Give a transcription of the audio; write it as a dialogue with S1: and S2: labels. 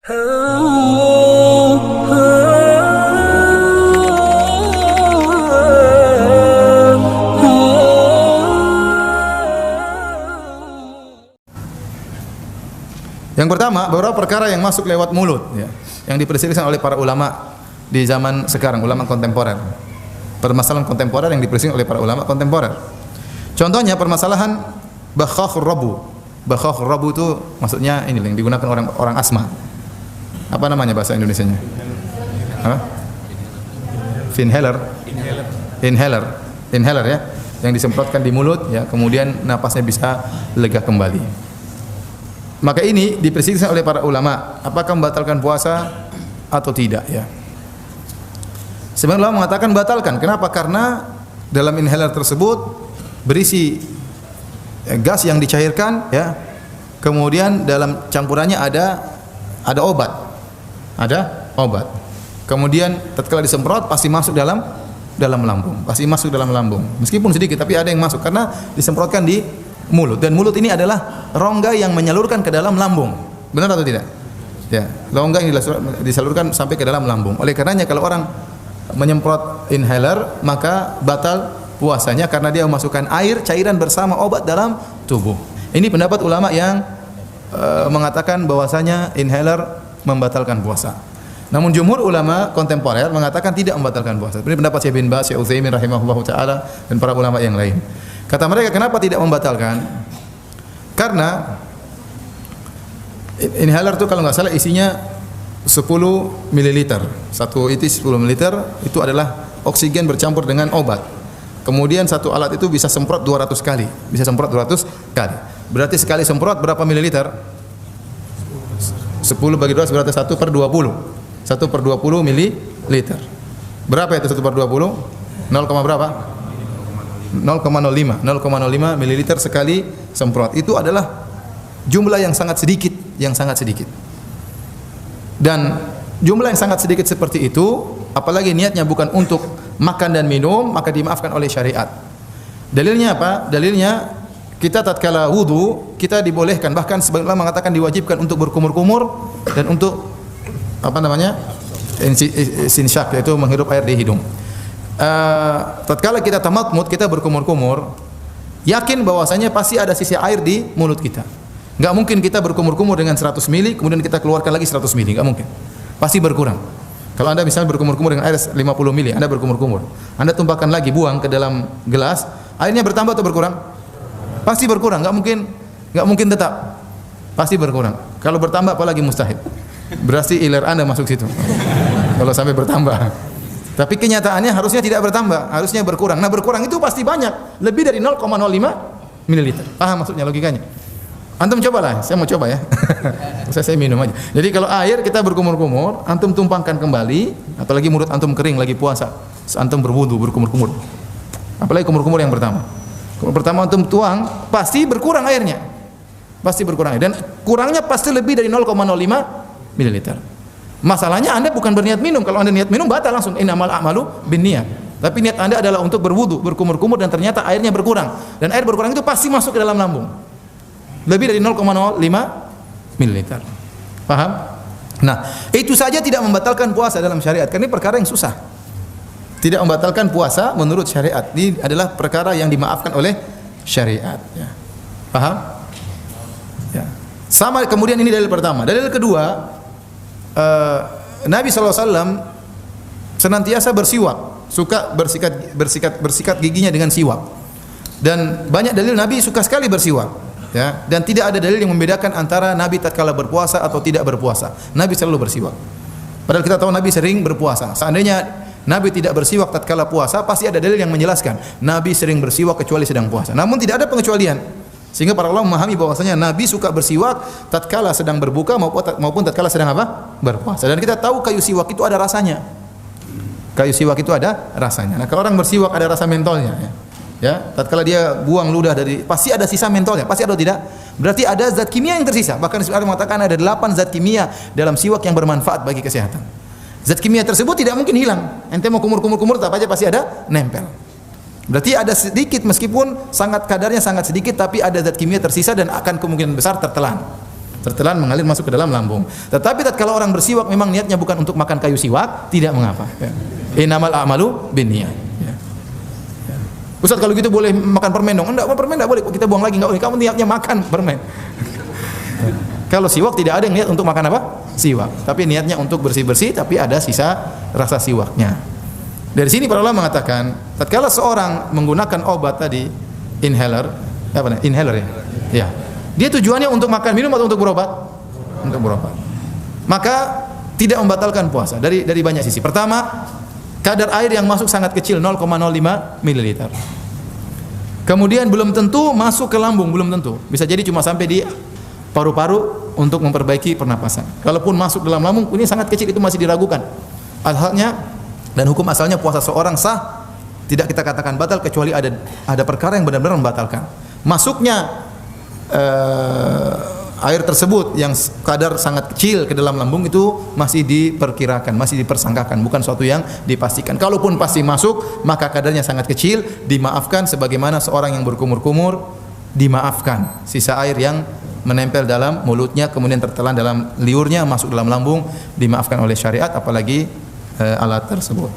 S1: Yang pertama, beberapa perkara yang masuk lewat mulut, ya, yang diperselisihkan oleh para ulama di zaman sekarang, ulama kontemporer. Permasalahan kontemporer yang diperselisihkan oleh para ulama kontemporer. Contohnya permasalahan bakhakhur rabu. Bakhakhur rabu itu maksudnya ini yang digunakan orang asma. Apa namanya bahasa Indonesianya? Apa? Inhaler. Inhaler ya, yang disemprotkan di mulut ya, kemudian napasnya bisa lega kembali. Maka ini diperselisihkan oleh para ulama, apakah membatalkan puasa atau tidak ya. Sebagian ulama mengatakan batalkan. Kenapa? Karena dalam inhaler tersebut berisi gas yang dicairkan ya. Kemudian dalam campurannya ada obat. Ada obat. Kemudian tatkala disemprot pasti masuk dalam lambung. Pasti masuk dalam lambung. Meskipun sedikit tapi ada yang masuk karena disemprotkan di mulut, dan mulut ini adalah rongga yang menyalurkan ke dalam lambung. Benar atau tidak? Ya, rongga yang disalurkan sampai ke dalam lambung. Oleh karenanya kalau orang menyemprot inhaler maka batal puasanya karena dia memasukkan air cairan bersama obat dalam tubuh. Ini pendapat ulama yang mengatakan bahwasanya inhaler membatalkan puasa. Namun jumhur ulama kontemporer mengatakan tidak membatalkan puasa. Ini pendapat Syekh bin Baz, Syekh Utsaimin rahimahullahu taala dan para ulama yang lain. Kata mereka, kenapa tidak membatalkan? Karena inhaler itu kalau nggak salah isinya 10 ml. Satu itu 10 ml itu adalah oksigen bercampur dengan obat. Kemudian satu alat itu bisa semprot 200 kali. Bisa semprot 200 kali. Berarti sekali semprot berapa mililiter? 10 bagi 2 berarti 1 per 20. 1 per 20 mililiter. Berapa itu 1 per 20? 0, berapa? 0,05 mililiter sekali semprot. Itu adalah jumlah yang sangat sedikit, dan jumlah yang sangat sedikit seperti itu, apalagi niatnya bukan untuk makan dan minum, maka dimaafkan oleh syariat. Dalilnya apa? Dalilnya kita tatkala wudu kita dibolehkan, bahkan sebagian ulama mengatakan diwajibkan untuk berkumur-kumur dan untuk apa namanya? Insyak, yaitu menghirup air di hidung. Tatkala kita tamatmut, kita berkumur-kumur, yakin bahwasanya pasti ada sisa air di mulut kita. Enggak mungkin kita berkumur-kumur dengan 100 mili kemudian kita keluarkan lagi 100 mili, enggak mungkin. Pasti berkurang. Kalau Anda misalnya berkumur-kumur dengan air 50 mili, Anda berkumur-kumur. Anda tumpahkan lagi, buang ke dalam gelas, airnya bertambah atau berkurang? Pasti berkurang, enggak mungkin tetap. Pasti berkurang. Kalau bertambah apalagi mustahil. Berarti iler Anda masuk situ. Kalau sampai bertambah. Tapi kenyataannya harusnya tidak bertambah, harusnya berkurang. Nah, berkurang itu pasti banyak, lebih dari 0,05 ml. Paham maksudnya, logikanya? Antum cobalah, saya mau coba ya. saya minum aja. Jadi kalau air kita berkumur-kumur, antum tumpangkan kembali, apalagi mulut antum kering lagi puasa, antum berwudu berkumur-kumur. Apalagi kumur-kumur yang pertama. Kumur pertama antum tuang, pasti berkurang airnya. Pasti berkurang. Dan kurangnya pasti lebih dari 0,05 ml. Masalahnya Anda bukan berniat minum. Kalau Anda niat minum batal langsung. Innamal a'malu binniyat. Tapi niat Anda adalah untuk berwudu, berkumur-kumur, dan ternyata airnya berkurang. Dan air berkurang itu pasti masuk ke dalam lambung. Lebih dari 0,05 ml. Paham? Nah, itu saja tidak membatalkan puasa dalam syariat. Karena ini perkara yang susah. Tidak membatalkan puasa menurut syariat. Ini adalah perkara yang dimaafkan oleh syariat. Ya. Paham? Ya. Sama, kemudian ini dalil pertama. Dalil kedua, Nabi SAW senantiasa bersiwak, suka bersikat giginya dengan siwak. Dan banyak dalil Nabi suka sekali bersiwak, ya. Dan tidak ada dalil yang membedakan antara Nabi tatkala berpuasa atau tidak berpuasa. Nabi selalu bersiwak. Padahal kita tahu Nabi sering berpuasa. Seandainya Nabi tidak bersiwak tatkala puasa, pasti ada dalil yang menjelaskan Nabi sering bersiwak kecuali sedang puasa. Namun tidak ada pengecualian. Sehingga para ulama memahami bahwasanya Nabi suka bersiwak tatkala sedang berbuka maupun tatkala sedang apa? Berpuasa. Dan kita tahu kayu siwak itu ada rasanya. Kayu siwak itu ada rasanya. Nah, kalau orang bersiwak ada rasa mentolnya, ya. Tatkala dia buang ludah dari, pasti ada sisa mentolnya, pasti ada atau tidak? Berarti ada zat kimia yang tersisa. Bahkan sebenarnya mengatakan ada 8 zat kimia dalam siwak yang bermanfaat bagi kesehatan. Zat kimia tersebut tidak mungkin hilang. Ente mau kumur-kumur tetap aja pasti ada nempel. Berarti ada sedikit, meskipun kadarnya sangat sedikit, tapi ada zat kimia tersisa dan akan kemungkinan besar tertelan. tertelan mengalir masuk ke dalam lambung. Tetapi kalau orang bersiwak memang niatnya bukan untuk makan kayu siwak, tidak mengapa. Ya. Innamal a'malu binniyat. Ya. Ya. Ustaz kalau gitu boleh makan permen dong? Enggak, permen enggak boleh. Kita buang lagi enggak boleh. Kamu niatnya makan permen. Ya. Kalau siwak tidak ada yang niat untuk makan apa? Siwak. Tapi niatnya untuk bersih-bersih tapi ada sisa rasa siwaknya. Dari sini para ulama mengatakan, tatkala seorang menggunakan obat tadi, inhaler, apa namanya? Inhaler ya. Ya. Dia tujuannya untuk makan, minum atau untuk berobat? Untuk berobat. Maka tidak membatalkan puasa dari banyak sisi. Pertama, kadar air yang masuk sangat kecil 0,05 ml. Kemudian belum tentu masuk ke lambung, belum tentu. Bisa jadi cuma sampai di paru-paru untuk memperbaiki pernapasan. Kalaupun masuk dalam lambung, ini sangat kecil, itu masih diragukan. Asalnya dan hukum asalnya puasa seorang sah, tidak kita katakan batal kecuali ada perkara yang benar-benar membatalkan. Masuknya air tersebut yang kadar sangat kecil ke dalam lambung itu masih diperkirakan, masih dipersangkakan, bukan suatu yang dipastikan. Kalaupun pasti masuk, maka kadarnya sangat kecil, dimaafkan sebagaimana seorang yang berkumur-kumur dimaafkan. Sisa air yang menempel dalam mulutnya kemudian tertelan dalam liurnya masuk dalam lambung dimaafkan oleh syariat, apalagi alat tersebut.